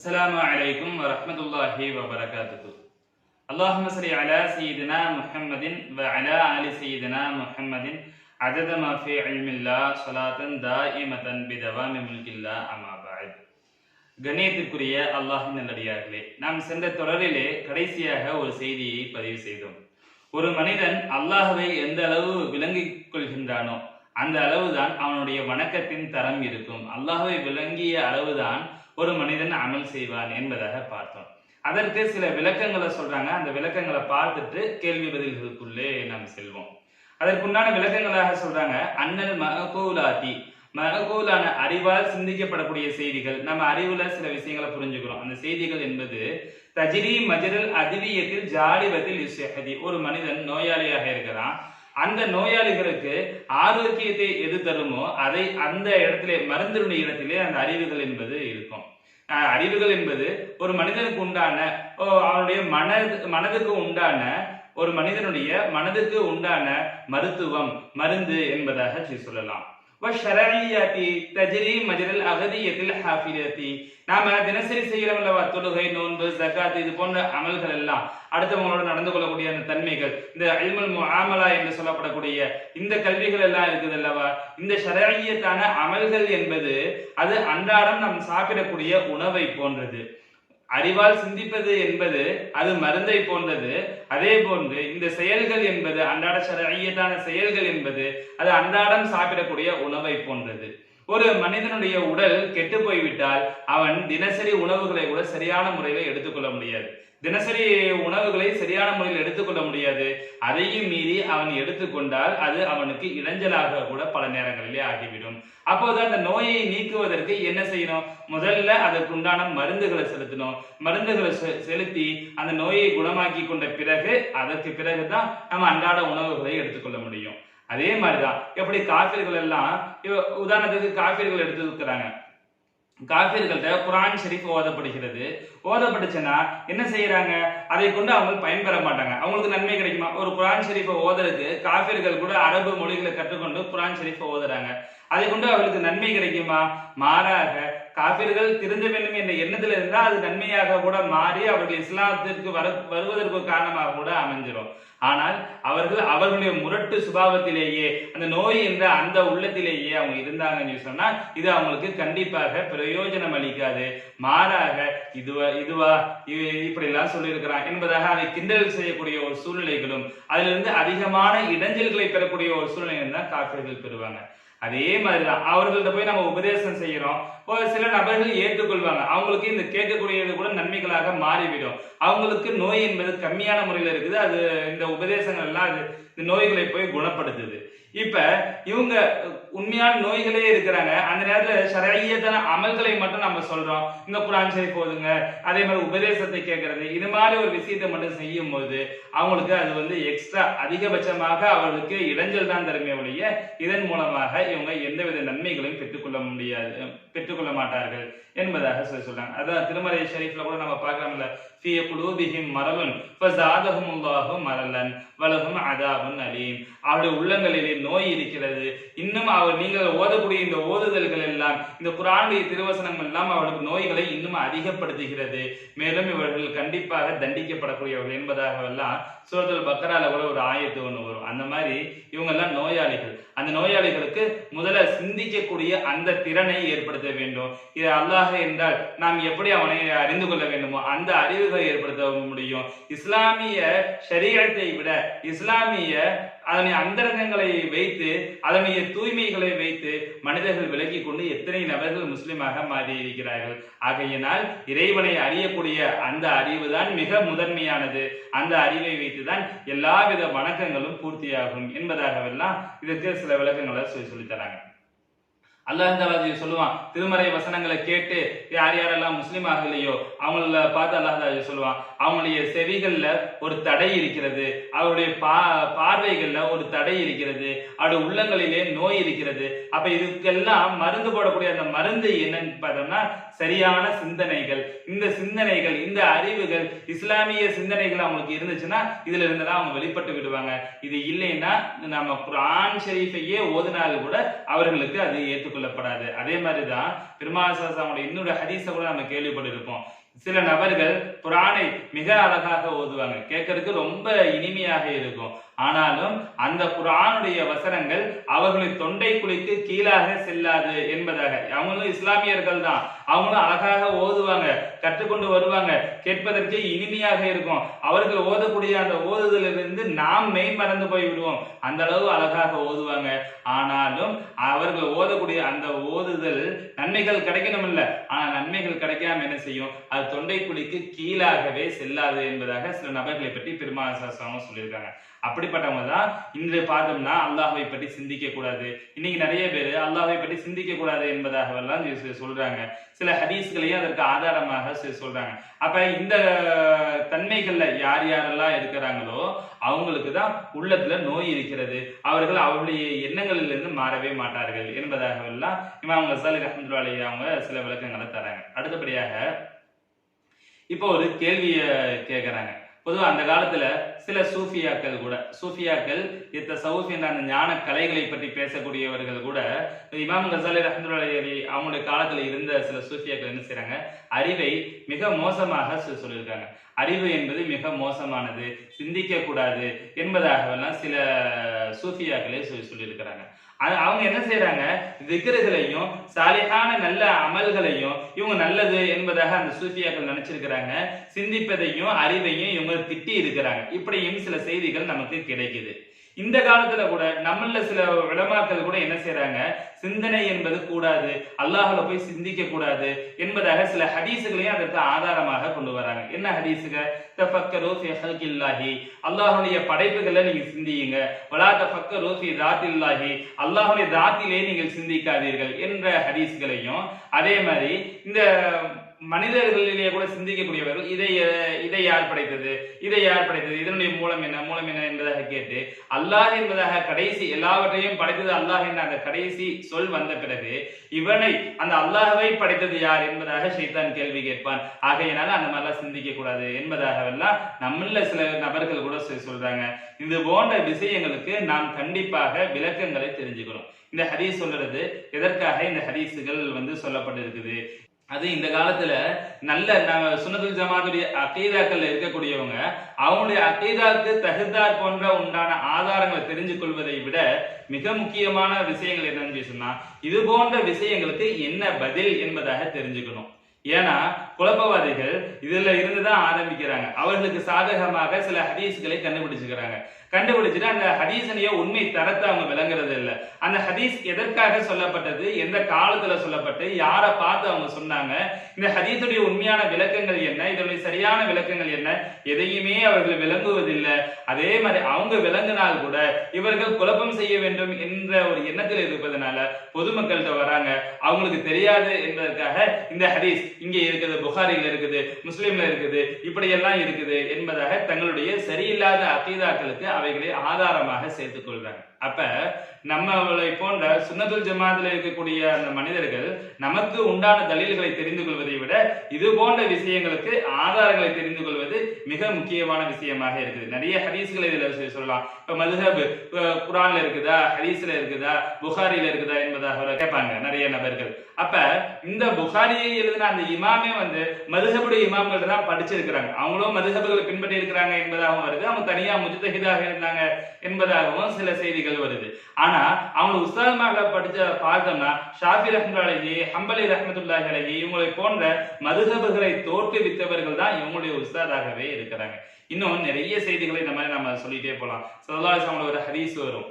السلام عليكم ورحمة الله وبركاته. اللهم صل على سيدنا محمد وعلى آل سيدنا محمد عدد ما في علم الله صلاة دائمة بدوام ملك الله أما بعد. கண்ணியத்திற்குரிய அல்லாஹ்வின் நல்லடியார்களே, நாம் சென்ற தொடரிலே கடைசியாக ஒரு செய்தியை பதிவு செய்தோம். ஒரு மனிதன் அல்லாஹ்வை எந்த அளவு விளங்கிக் கொள்கின்றானோ அந்த அளவுதான் அவனுடைய வணக்கத்தின் தரம் இருக்கும். அல்லாஹ்வை விளங்கிய அளவுதான் ஒரு மனிதன் அமல் செய்வான் என்பதாக பார்த்தோம். அதற்கு சில விளக்கங்களை சொல்றாங்க. அந்த விளக்கங்களை பார்த்துட்டு கேள்வி பதில்களுக்குள்ளே நாம் செல்வோம். அதற்குண்டான விளக்கங்களாக சொல்றாங்க, அன்னல் மகூலாதி, மகூலான அறிவால் சிந்திக்கப்படக்கூடிய செய்திகள். நம்ம அறிவுல சில விஷயங்களை புரிஞ்சுக்கிறோம். அந்த செய்திகள் என்பது தஜ்ரி மஜ்ரல் அதிவியத்தில் ஜாலிவத்தில் இஸ்ஹதி. ஒரு மனிதன் நோயாளியாக இருக்கிறான். அந்த நோயாளிகளுக்கு ஆரோக்கியத்தை எது தருமோ அதை அந்த இடத்திலே, மருந்தினுடைய இடத்திலே அந்த அறிவுகள் என்பது இருக்கும். அறிவுகள் என்பது ஒரு மனிதனுக்கு உண்டான, அவனுடைய மனதுக்கு உண்டான, ஒரு மனிதனுடைய மனதுக்கு உண்டான மருத்துவம், மருந்து என்பதாக சொல்லலாம். நாம தினசரி செய்யறோம்ல, தொழுகை, நோன்பு, ஜகாத், இது போன்ற அமல்கள் எல்லாம், அடுத்தவங்களோட நடந்து கொள்ளக்கூடிய அந்த தன்மைகள், இந்த இல்முல் முஆமலா என்று சொல்லப்படக்கூடிய இந்த கல்விகள் எல்லாம் இருக்குது அல்லவா, இந்த ஷரஈயத்தான அமல்கள் என்பது அது அன்றாடம் நாம் சாப்பிடக்கூடிய உணவை போன்றது. அறிவால் சிந்திப்பது என்பது அது மருந்தை போன்றது. அதே போன்று இந்த செயல்கள் என்பது, அன்றாட ஷரஈயத்தான செயல்கள் என்பது அது அன்றாடம் சாப்பிடக்கூடிய உணவை போன்றது. ஒரு மனிதனுடைய உடல் கெட்டு போய்விட்டால் அவன் தினசரி உணவுகளை கூட சரியான முறையில் எடுத்துக்கொள்ள முடியாது. தினசரி உணவுகளை சரியான முறையில் எடுத்துக்கொள்ள முடியாது. அதையும் மீறி அவன் எடுத்துக்கொண்டால் அது அவனுக்கு இடைஞ்சலாக கூட பல நேரங்களிலே ஆகிவிடும். அப்போது அந்த நோயை நீக்குவதற்கு என்ன செய்யணும்? முதல்ல அதற்குண்டான மருந்துகளை செலுத்தணும். மருந்துகளை செலுத்தி அந்த நோயை குணமாக்கி கொண்ட பிறகு, அதற்கு பிறகுதான் நம்ம அன்றாட உணவுகளை எடுத்துக்கொள்ள முடியும். அதே மாதிரிதான் எப்படி காஃபிர்கள் எல்லாம், உதாரணத்துக்கு காஃபிர்கள் எடுத்துக்கிறாங்க. காஃபிர்கள்ட்ட குர்ஆன் ஷரீஃப் ஓதப்படுகிறது. ஓதப்பட்டுச்சுன்னா என்ன செய்யறாங்க? அதை கொண்டு அவங்க பயன்பெற மாட்டாங்க. அவங்களுக்கு நன்மை கிடைக்குமா? ஒரு குர்ஆன் ஷரீஃபை ஓதுறதுக்கு காஃபிர்கள் கூட அரபு மொழிகளை கற்றுக்கொண்டு குர்ஆன் ஷரீஃபை ஓதுறாங்க. அதை கொண்டு அவர்களுக்கு நன்மை கிடைக்குமா? மாறாக காஃபிர்கள் திருந்த வேண்டும் என்ற எண்ணத்தில் இருந்தால் அது நன்மையாக கூட மாறி அவர்கள் இஸ்லாத்திற்கு வருவதற்கு காரணமாக கூட அமைஞ்சிடும். ஆனால் அவர்களுடைய முரட்டு சுபாவத்திலேயே, அந்த நோய் என்ற அந்த உள்ளத்திலேயே அவங்க இருந்தாங்கன்னு சொன்னா இது அவங்களுக்கு கண்டிப்பாக பிரயோஜனம் அளிக்காது. மாறாக இதுவா இப்படி எல்லாம் சொல்லியிருக்கிறான் என்பதாக அதை கிண்டல் செய்யக்கூடிய ஒரு சூழ்நிலைகளும், அதிலிருந்து அதிகமான இடைஞ்சல்களை பெறக்கூடிய ஒரு சூழ்நிலை தான் காஃபிர்கள் பெறுவாங்க. அதே மாதிரிதான் அவர்கள்ட்ட போய் நம்ம உபதேசம் செய்யறோம். சில நபர்கள் ஏற்றுக்கொள்வாங்க. அவங்களுக்கு இந்த கேட்கக்கூடியது கூட நன்மைகளாக மாறிவிடும். அவங்களுக்கு நோய் என்பது கம்மியான முறையில் இருக்குது. அது இந்த உபதேசங்கள் எல்லாம் அது இந்த நோய்களை போய் குணப்படுத்துது. இப்ப இவங்க உண்மையான நோய்களே இருக்கிறாங்க. அந்த நேரத்துல ஷரஈயத்தான அமல்களை மட்டும் நம்ம சொல்றோம். இந்த குர்ஆன் ஷரீஃப் ஓதுங்க, அதே மாதிரி உபதேசத்தை கேட்கறது, இது மாதிரி ஒரு விஷயத்தை மட்டும் செய்யும் போது அவங்களுக்கு அது எக்ஸ்ட்ரா அதிகபட்சமாக அவர்களுக்கு இடைஞ்சல் தான் தருமே ஒழிய இதன் மூலமாக இவங்க எந்தவித நன்மைகளையும் பெற்றுக்கொள்ள மாட்டார்கள் என்பதாக சொல்றாங்க. அதான் திருமறை ஷரீஃப்ல கூட நம்ம பார்க்கலாம்ல, ஃபீ குலூபிஹிம் மரலன் ஃபஸாதஹுமுல்லாஹு மரலன் வலஹும் அதாபுன் அலீம். அவருடைய உள்ளங்களிலே நோய் இருக்கிறது. இன்னும் நீங்கள் ஓதக்கூடிய இந்த ஓதுதல்கள் எல்லாம், இந்த குர்ஆனுடைய திருவசனங்கள் எல்லாம் அவர்களுக்கு நோய்களை இன்னும் அதிகப்படுத்துகிறது. மேலும் இவர்கள் கண்டிப்பாக தண்டிக்கப்படக்கூடியவர்கள் என்பதாக எல்லாம் சூரத்துல் பக்ரால கூட ஒரு ஆயத்து ஒன்று வரும். அந்த மாதிரி இவங்க எல்லாம் நோயாளிகள். அந்த நோயாளிகளுக்கு முதல்ல சிந்திக்கக்கூடிய அந்த திறனை ஏற்படுத்த வேண்டும். இது அல்லாஹ் என்றால் நாம் எப்படி அவனை அறிந்து கொள்ள வேண்டுமோ அந்த அறிவுகளை ஏற்படுத்த முடியும். இஸ்லாமிய ஷரீஅத்தை விட இஸ்லாமிய அதனை அந்தரங்கங்களை வைத்து, அதனுடைய தூய்மைகளை வைத்து மனிதர்கள் விலகி கொண்டு எத்தனை நபர்கள் முஸ்லிமாக மாறி இருக்கிறார்கள். ஆகையினால் இறைவனை அறியக்கூடிய அந்த அறிவு தான் மிக முதன்மையானது. அந்த அறிவை வைத்துதான் எல்லாவித வணக்கங்களும் பூர்த்தியாகும் என்பதாகவெல்லாம் இதற்கு சில விளக்கங்களை சொல்லித்தராங்க. அல்லாஹ் சொல்லுவான், திருமறை வசனங்களை கேட்டு யார் யாரெல்லாம் முஸ்லீம் ஆகலையோ அவங்கள பார்த்து அல்லாஹ் சொல்லுவான், அவங்களுடைய செவிகள்ல ஒரு தடை இருக்கிறது, அவருடைய பார்வைகள்ல ஒரு தடை இருக்கிறது, அவருடைய உள்ளங்களிலே நோய் இருக்கிறது. அப்ப இதுக்கெல்லாம் மருந்து போடக்கூடிய அந்த மருந்து என்னன்னு பார்த்தோம்னா சரியான சிந்தனைகள், இந்த சிந்தனைகள், இந்த அறிவுகள், இஸ்லாமிய சிந்தனைகள் அவங்களுக்கு இருந்துச்சுன்னா இதுல இருந்தெல்லாம் அவங்க வெளிப்பட்டு விடுவாங்க. இது இல்லைன்னா நம்ம குர்ஆன் ஷரீஃபையே ஓதினாலும் கூட அவர்களுக்கு அது ஏற்றுக்கொள்ளப்படாது. அதே மாதிரிதான் பெருமாள் ஸல்லல்லாஹு இன்னொரு ஹதீஸ கூட நம்ம கேள்விப்பட்டிருப்போம். சில நபர்கள் குர்ஆனை மிக அழகாக ஓதுவாங்க, கேட்கறதுக்கு ரொம்ப இனிமையாக இருக்கும். ஆனாலும் அந்த குர்ஆனுடைய வசனங்கள் அவர்களின் தொண்டை குழிக்கு கீழாக செல்லாது என்பதாக. அவங்களும் இஸ்லாமியர்கள் தான், அவங்களும் அழகாக ஓதுவாங்க, கற்றுக்கொண்டு வருவாங்க, கேட்பதற்கு இனிமையாக இருக்கும். அவர்கள் ஓதக்கூடிய அந்த ஓதுதலிலிருந்து நாம் மெய் மறந்து போய் விடுவோம், அந்த அளவு அழகாக ஓதுவாங்க. ஆனாலும் அவர்கள் ஓதக்கூடிய அந்த ஓதுதல் நன்மைகள் கிடைக்கணும் இல்ல, ஆனா நன்மைகள் கிடைக்காம என்ன செய்யும், அது தொண்டை குழிக்கு கீழாகவே செல்லாது என்பதாக சில நபர்களை பற்றி பெருமாள் ஸல்லல்லாஹு சொல்லியிருக்காங்க. அப்படிப்பட்டவங்க தான் இன்று பார்த்தோம்னா அல்லாஹ்வை பற்றி சிந்திக்க கூடாது. இன்னைக்கு நிறைய பேர் அல்லாஹ்வை பற்றி சிந்திக்க கூடாது என்பதாகவெல்லாம் சொல்றாங்க. சில ஹதீஸ்களையும் அதற்கு ஆதாரமாக சொல்றாங்க. அப்ப இந்த தன்மைகள்ல யார் யாரெல்லாம் இருக்கிறாங்களோ அவங்களுக்கு தான் உள்ளத்துல நோய் இருக்கிறது, அவர்கள் அவருடைய எண்ணங்களிலிருந்து மாறவே மாட்டார்கள் என்பதாகவெல்லாம் இமாம் கஸாலி ரஹ்மத்துல்லாஹி அலைஹி அவங்க சில விளக்கங்களை தராங்க. அடுத்தபடியாக இப்போ ஒரு கேள்வியை கேட்கிறாங்க. பொதுவா அந்த காலத்துல சில சூஃபியாக்கள் இந்த சவுஃப் என்ற அந்த ஞான கலைகளை பற்றி பேசக்கூடியவர்கள் கூட இமாம் கஸாலி ரஹ்மத்துல்லாஹி அலைஹி அவங்களுடைய காலத்துல இருந்த சில சூஃபியாக்கள் என்ன செய்றாங்க, அறிவை மிக மோசமாக சொல்லியிருக்காங்க. அறிவு என்பது மிக மோசமானது, சிந்திக்க கூடாது என்பதாகவெல்லாம் சில சூஃபியாக்களே சொல்லியிருக்கிறாங்க. அவங்க என்ன செய்யறாங்க, திக்ருகளையும் சாலிஹான நல்ல அமல்களையும் இவங்க நல்லது என்பதாக அந்த சூஃபியாக்கள் நினைச்சிருக்கிறாங்க. சிந்திப்பதையும் அறிவையும் இவங்க திட்டி இருக்கிறாங்க. இப்படியும் சில செய்திகள் நமக்கு கிடைக்குது. இந்த காலத்துல கூட நம்மள சில உலமாக்கள் கூட என்ன செய்யறாங்க, சிந்தனை என்பது கூடாது, அல்லாஹ்ல போய் சிந்திக்க கூடாது என்பதாக சில ஹதீசுகளையும் அதற்கு ஆதாரமாக கொண்டு வராங்க. என்ன ஹதீசுகள், தஃபக்கரு ஃபீ ஹல்கில்லாஹி, அல்லாஹ்வுடைய படைப்புகளை நீங்க சிந்தியுங்க, வலா தஃபக்கரு ஃபீ தாத்தில்லாஹி, அல்லாஹ்வுடைய தாத்திலே நீங்கள் சிந்திக்காதீர்கள் என்ற ஹதீஸ்களையும், அதே மாதிரி இந்த மனிதர்களிலேயே கூட சிந்திக்கக்கூடியவர்கள் இதை யார் படைத்தது, இதனுடைய மூலம் என்ன என்பதாக கேட்டு அல்லாஹ் என்பதாக கடைசி எல்லாவற்றையும் படைத்தது அல்லாஹ் என்ற அந்த கடைசி சொல் வந்த பிறகு இவனை அந்த அல்லாஹ்வை படைத்தது யார் என்பதாக ஷைத்தான் கேள்வி கேட்பான். ஆகையினால அந்த மாதிரிலாம் சிந்திக்க கூடாது என்பதாகவெல்லாம் நம்மள சில நபர்கள் கூட சொல்றாங்க. இது போன்ற விஷயங்களுக்கு நாம் கண்டிப்பாக விளக்கங்களை தெரிஞ்சுக்கணும். இந்த ஹதீஸ் சொல்றது எதற்காக இந்த ஹதீஸுகள் சொல்லப்பட்டிருக்குது, அது இந்த காலத்துல நல்ல சுன்னத்துல் ஜமாத்துடைய அகீதாக்கள் இருக்கக்கூடியவங்க அவங்களுடைய அகீதாக்கு தகுந்தாற் போன்ற உண்டான ஆதாரங்களை தெரிஞ்சு கொள்வதை விட மிக முக்கியமான விஷயங்கள் என்னன்னு சொன்னா இது போன்ற விஷயங்களுக்கு என்ன பதில் என்பதாக தெரிஞ்சுக்கணும். ஏன்னா குழப்பவாதிகள் இதுல இருந்துதான் ஆரம்பிக்கிறாங்க. அவர்களுக்கு சாதகமாக சில ஹதீஸ்களை கண்டுபிடிச்சிட்டு அந்த ஹதீஸனுடைய உண்மை தரத்தை அவங்க விளங்குறது இல்லை. அந்த ஹதீஸ் எதற்காக சொல்லப்பட்டது, எந்த காலத்துல சொல்லப்பட்டு, யாரை பார்த்து அவங்க சொன்னாங்க, இந்த ஹதீஸுடைய உண்மையான விளக்கங்கள் என்ன, இதனுடைய சரியான விளக்கங்கள் என்ன, எதையுமே அவர்கள் விளங்குவதில்லை. அதே மாதிரி அவங்க விளங்கினால் கூட இவர்கள் குழப்பம் செய்ய வேண்டும் என்ற ஒரு எண்ணத்தில் இருப்பதனால பொதுமக்கள்கிட்ட வராங்க. அவங்களுக்கு தெரியாது என்பதற்காக இந்த ஹதீஸ் இங்க இருக்குது, புகாரில இருக்குது, முஸ்லிம்ல இருக்குது, இப்படியெல்லாம் இருக்குது என்பதாக தங்களுடைய சரியில்லாத அகீதாக்களுக்கு அவைகளை ஆதாரமாக சேர்த்துக் கொள்றாங்க. அப்ப நம்மளை போன்ற சுன்னத்துல் ஜமாத்துல இருக்கக்கூடிய அந்த மனிதர்கள் நமக்கு உண்டான தலீல்களை தெரிந்து கொள்வதை விட இது போன்ற விஷயங்களுக்கு ஆதாரங்களை தெரிந்து கொள்வது மிக முக்கியமான விஷயமாக இருக்குது. நிறைய ஹதீஸ்களை இதுல சொல்லலாம். இப்ப மதுஹப் குர்ஆன்ல இருக்குதா, ஹதீஸ்ல இருக்குதா, புகாரில இருக்குதா என்பதாக கேட்பாங்க நிறைய நபர்கள். அப்ப இந்த புகாரியை எழுதின அந்த இமாமே மதுஹபுடைய இமாம்கள் தான் படிச்சிருக்கிறாங்க, அவங்களும் மதுஹபுகளை பின்பற்றி இருக்கிறாங்க என்பதாகவும் வருது. அவங்க தனியா முஜ்தஹிதாக இருந்தாங்க என்பதாகவும் சில செய்திகள் வருது. ஆனா அவங்க உஸ்தாத்மாக படிச்ச பார்த்தோம்னா ஷாஃபி ரஹ்மத்துல்லாஹி அலைஹி, ஹம்பலி ரஹ்மத்துல்லாஹி அலைஹி இவங்களை போன்ற மதுஹபுகளை தோற்றுவித்தவர்கள் தான் இவங்களுடைய உஸ்தாதாக இருக்கிறாங்க. இன்னும் நிறைய செய்திகளை இந்த மாதிரி நம்ம சொல்லிட்டே போலாம். ஸல்லல்லாஹு அலைஹி வஸல்லம் ஒரு ஹதீஸ் வரும்,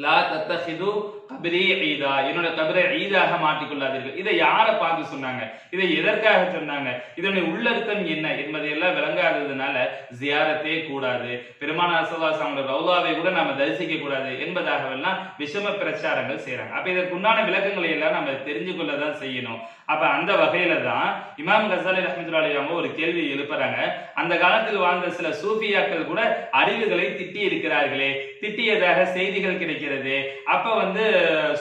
லா தத்தஹிது கப்ரி ஈதா, என்னோட கபரை ஈதாக மாற்றிக்கொள்ளாதீர்கள். இதை யாரை பார்த்து சொன்னாங்க, இதை எதற்காக சொன்னாங்க, இதனுடைய உள்ளர்த்தம் என்ன என்பதையெல்லாம் விளங்காததுனால ஜியாரத்தே கூடாது, பெருமானார் ஸல்லல்லாஹு அலைஹி வஸல்லம் ரவுலாவை கூட நாம தரிசிக்க கூடாது என்பதாகவெல்லாம் விஷம பிரச்சாரங்கள் செய்யறாங்க. அப்ப இதற்கு உண்டான விளக்கங்களை எல்லாம் நம்ம தெரிஞ்சு கொள்ளதான் செய்யணும். அப்ப அந்த வகையில தான் இமாம் கஸாலி ரஹ்மத்துல்லாஹி அலைஹி அவங்க ஒரு கேள்வி எழுப்புறாங்க. அந்த காலத்தில் வாழ்ந்த சில சூஃபியாக்கள் கூட அறிவுகளை திட்டி இருக்கிறார்களே, திட்டியதாக செய்திகள் கிடைக்கிறது, இருக்கிறது. அப்ப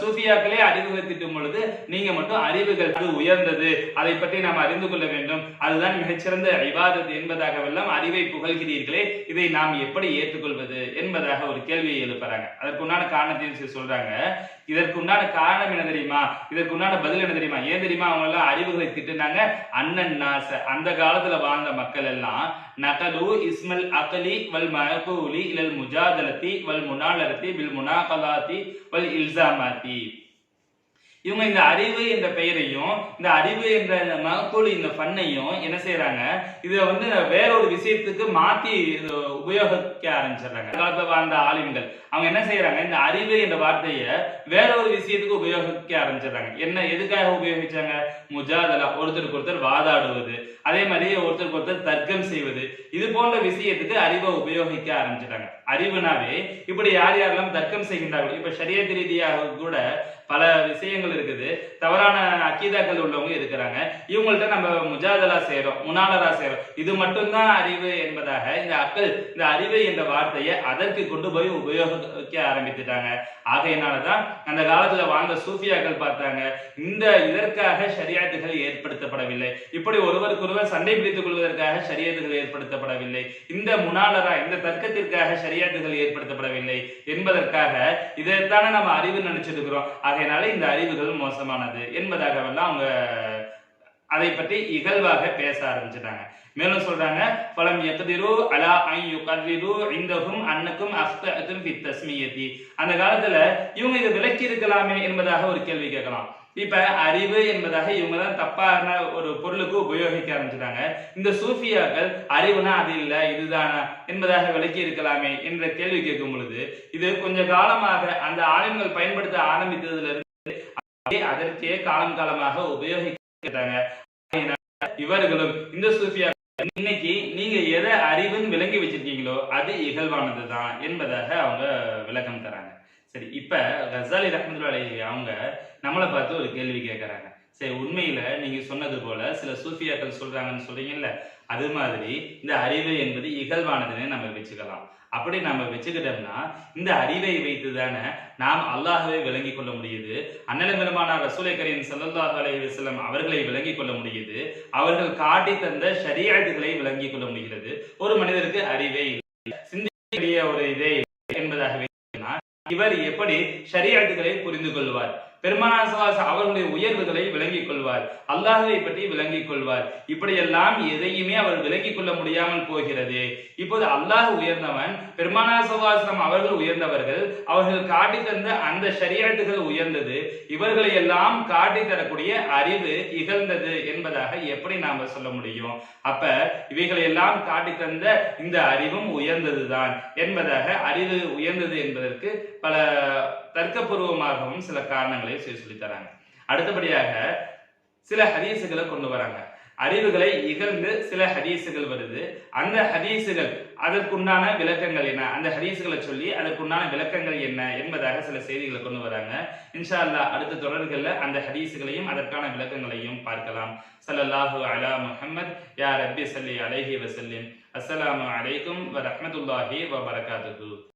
சூஃபியாக்களே அறிவுகளை திட்டும் பொழுது நீங்க மட்டும் அறிவுகள் அது உயர்ந்தது, அதை பற்றி நாம் அறிந்து கொள்ள வேண்டும், அதுதான் மிகச்சிறந்த இபாதத் என்பதாகவெல்லாம் அறிவை புகழ்கிறீர்களே, இதை நாம் எப்படி ஏற்றுக்கொள்வது என்பதாக ஒரு கேள்வியை எழுப்புறாங்க. அதற்குண்டான காரணத்தையும் சொல்றாங்க. இதற்குண்டான காரணம் என்ன தெரியுமா? இதற்குண்டான பதில் என்ன தெரியுமா? ஏன் தெரியுமா அவங்க எல்லாம் அறிவுகளை திட்டுனாங்க? அண்ணன் நாச, அந்த காலத்துல வாழ்ந்த மக்கள் எல்லாம் நகலு இஸ்மல் அகலி வல் மகூலி இலல் முஜாதலத்தி வல் முனாலரத்தி பில் முனாகலாத்தி வல் இல்சாமாத்தி. இவங்க இந்த அறிவு என்ற பெயரையும் இந்த அறிவு என்ற மகூல் இந்த ஃபன்னையும் என்ன செய்யறாங்க, இதை வேறொரு விஷயத்துக்கு மாத்தி உபயோகிக்க ஆரம்பிச்சிடுறாங்க. காலத்துல வாழ்ந்த ஆலிம்கள் அவங்க என்ன செய்யறாங்க, இந்த அறிவு என்ற வார்த்தையை வேறொரு விஷயத்துக்கு உபயோகிக்க ஆரம்பிச்சிடுறாங்க. என்ன எதுக்காக உபயோகிச்சாங்க? முஜாதலா, ஒருத்தருக்கு ஒருத்தர் வாதாடுவது, அதே மாதிரி ஒருத்தருக்கு ஒருத்தர் தர்க்கம் செய்வது, இது போன்ற விஷயத்துக்கு அறிவை உபயோகிக்க ஆரம்பிச்சிட்டாங்க. அறிவுனாவே இப்படி யார் யாரெல்லாம் தர்க்கம் செய்கின்றார்கள், இப்ப ஷரியத் ரீதியாக கூட பல விஷயங்கள் இருக்குது, தவறான அக்கீதாக்கள் உள்ளவங்க இருக்கிறாங்க. இவங்கள்ட்ட நம்ம முஜாதலா செய்யறோம், முனாலரா செய்யறோம், இது மட்டும்தான் அறிவு என்பதாக இந்த அறிவு என்ற வார்த்தையை அதற்கு கொண்டு போய் உபயோகிக்க ஆரம்பித்துட்டாங்க. ஆகையினாலதான் அந்த காலத்துல வாழ்ந்த சூஃபியாக்கள் பார்த்தாங்க, இதற்காக ஷரியத்துகள் ஏற்படுத்தப்படவில்லை, இப்படி ஒருவருக்கொருவர் சண்டை பிடித்துக் கொள்வதற்காக ஷரியத்துகள் ஏற்படுத்தப்படவில்லை, இந்த முனாலரா இந்த தர்க்கத்திற்காக ஷரியத்துகள் ஏற்படுத்தப்படவில்லை என்பதற்காக இதைத்தானே நம்ம அறிவு நினைச்சிட்டு இருக்கிறோம். ஆகையினால இந்த அறிவுகள் மோசமானது என்பதாகவெல்லாம் அவங்க அதை பற்றி இகழ்வாக பேச ஆரம்பிச்சிட்டாங்க. மேலும் சொல்றாங்க, பலம் யக்திரு அலா ஐ யுகர்ரிரு இந்தஹும் அன்னக்கும் அஃதஅதும் ஃபி தஸ்மியதி. அந்த காலத்துல இவங்க இதை விளக்கி இருக்கலாமே என்பதாக ஒரு கேள்வி கேட்கலாம். இப்ப அறிவு என்பதாக இவங்க தான் தப்பான ஒரு பொருளுக்கு உபயோகிக்க ஆரம்பிச்சிட்டாங்க. இந்த சூஃபியாக்கள் அறிவுனா அது இல்ல இதுதானா என்பதாக விளக்கி இருக்கலாமே என்ற கேள்வி கேட்கும் பொழுது, இது கொஞ்ச காலமாக அந்த ஆளுங்கள் பயன்படுத்த ஆரம்பித்ததுல இருந்து அதற்கே காலம் காலமாக உபயோகிக்கிறாங்க. இவர்களும் இந்த சூஃபியா இன்னைக்கு நீங்க எதை அறிவுன்னு விளங்கி வச்சிருக்கீங்களோ அது இகழ்வானதுதான் என்பதாக அவங்க விளக்கம் தராங்க. சரி, இப்ப கசாலி ரஹ்மத்துல்லாஹி அலைஹி அவங்க நம்மளை பார்த்து ஒரு கேள்வி கேட்கறாங்க. சரி, உண்மையில நீங்க சொன்னது போல சில சூஃபியாக்கள் சொல்றாங்கன்னு சொல்றீங்கல்ல, அது மாதிரி இந்த அறிவு என்பது இகழ்வானதுன்னு நம்ம வச்சுக்கலாம். அப்படி நம்ம வச்சுக்கிட்டோம்னா இந்த அறிவை வைத்து தானே நாம் அல்லாஹ்வை விளங்கி கொள்ள முடியுது, அண்ணல் பெருமானார் ரசூலை கரீம் ஸல்லல்லாஹு அலைஹி வஸல்லம் அவர்களை விளங்கி கொள்ள முடியுது, அவர்கள் காட்டி தந்த ஷரீஅத்துகளை விளங்கி கொள்ள முடிகிறது. ஒரு மனிதருக்கு அறிவே இல்லை, சிந்திக்கக்கூடிய ஒரு இதே என்பதாகவே இவர் எப்படி ஷரீஅத்துகளை புரிந்து கொள்வார், பெருமானார் ஸல்லல்லாஹு அவர்களுடைய உயர்வுகளை விளங்கிக் கொள்வார், அல்லாஹ்வை பற்றி விளங்கிக் கொள்வார். இப்படியெல்லாம் எதையுமே அவர் விளங்கிக் கொள்ள முடியாமல் போகிறது. இப்போது அல்லாஹ் உயர்ந்தவன், பெருமானார் ஸல்லல்லாஹு அவர்கள் உயர்ந்தவர்கள், அவர்கள் காட்டி தந்த அந்த ஷரீஅத்துகள் உயர்ந்தது, இவர்களை எல்லாம் காட்டி தரக்கூடிய அறிவு இகழ்ந்தது என்பதாக எப்படி நாம சொல்ல முடியும்? அப்ப இவைகளை எல்லாம் காட்டி தந்த இந்த அறிவும் உயர்ந்ததுதான் என்பதாக, அறிவு உயர்ந்தது என்பதற்கு பல தர்க்கபூர்வமாகவும் சில காரணங்களை சொல்லி தராங்க. அடுத்தபடியாக சில ஹதீசுகளை கொண்டு வராங்க. அறிவுகளை இகழ்ந்து சில ஹதீசுகள் வருது, அந்த ஹதீசுகள் அதற்குண்டான விளக்கங்கள் என்ன, அந்த ஹதீசுகளை சொல்லி அதற்குண்டான விளக்கங்கள் என்ன என்பதாக சில செய்திகளை கொண்டு வராங்க. இன்ஷா அல்லாஹ் அடுத்த தொடர்கள்ல அந்த ஹதீசுகளையும் அதற்கான விளக்கங்களையும் பார்க்கலாம். ஸல்லல்லாஹு அலா முஹம்மத் யா ரப்பி ஸல்லி அலைஹி வஸல்லிம். அஸ்ஸலாமு அலைக்கும் வ ரஹ்மத்துல்லாஹி வ பரகாத்துஹு.